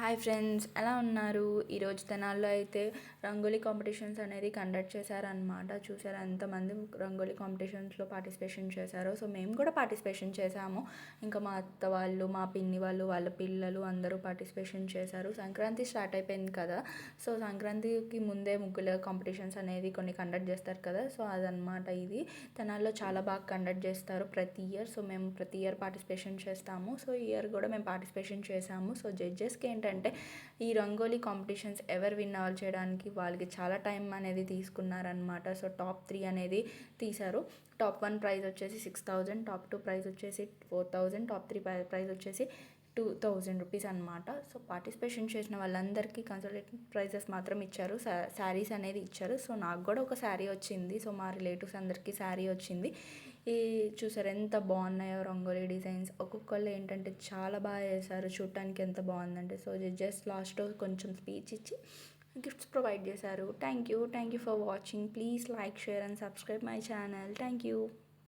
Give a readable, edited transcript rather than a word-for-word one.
Hi friends, ఎలా ఉన్నారు? ఈరోజు తెనాల్లో అయితే రంగోలీ కాంపిటీషన్స్ అనేది కండక్ట్ చేశారనమాట. చూసారా ఎంతమంది రంగోలీ కాంపిటీషన్స్లో పార్టిసిపేషన్ చేశారో. సో మేము కూడా పార్టిసిపేషన్ చేశాము. ఇంకా మా అత్త వాళ్ళు, మా పిన్ని వాళ్ళు, వాళ్ళ పిల్లలు అందరూ పార్టిసిపేషన్ చేశారు. సంక్రాంతి స్టార్ట్ అయిపోయింది కదా, సో సంక్రాంతికి ముందే ముగ్గుల కాంపిటీషన్స్ అనేది కొన్ని కండక్ట్ చేస్తారు కదా, సో అదనమాట. ఇది తెనాల్లో చాలా బాగా కండక్ట్ చేస్తారు ప్రతి ఇయర్. సో మేము ప్రతి ఇయర్ పార్టిసిపేషన్ చేస్తాము. సో ఈ ఇయర్ కూడా మేము పార్టిసిపేషన్ చేశాము. సో జడ్జెస్కి ఏంటంటే ఈ రంగోలీ కాంపిటీషన్స్ ఎవరు విన్ అవ్వాలి చేయడానికి వాళ్ళకి చాలా టైం అనేది తీసుకున్నారనమాట. సో టాప్ 3 అనేది తీశారు. టాప్ 1 ప్రైజ్ వచ్చేసి 6,000, టాప్ 2 ప్రైజ్ వచ్చేసి 4,000, టాప్ 3 ప్రైజ్ వచ్చేసి 2,000 రూపీస్ అనమాట. సో పార్టిసిపేషన్ చేసిన వాళ్ళందరికీ కన్సల్టేషన్ ప్రైజెస్ మాత్రం ఇచ్చారు. శారీస్ అనేది ఇచ్చారు. సో నాకు కూడా ఒక శారీ వచ్చింది. సో మా రిలేటివ్స్ అందరికీ శారీ వచ్చింది. ఈ చూసారు ఎంత బాగున్నాయో రంగోలీ డిజైన్స్. ఒక్కొక్కళ్ళు ఏంటంటే చాలా బాగా చేశారు. చూడటానికి ఎంత బాగుందంటే. సో జస్ట్ లాస్ట్లో కొంచెం స్పీచ్ ఇచ్చి గిఫ్ట్స్ ప్రొవైడ్ చేశారు. Thank you for watching. Please like, share and subscribe my channel. Thank you.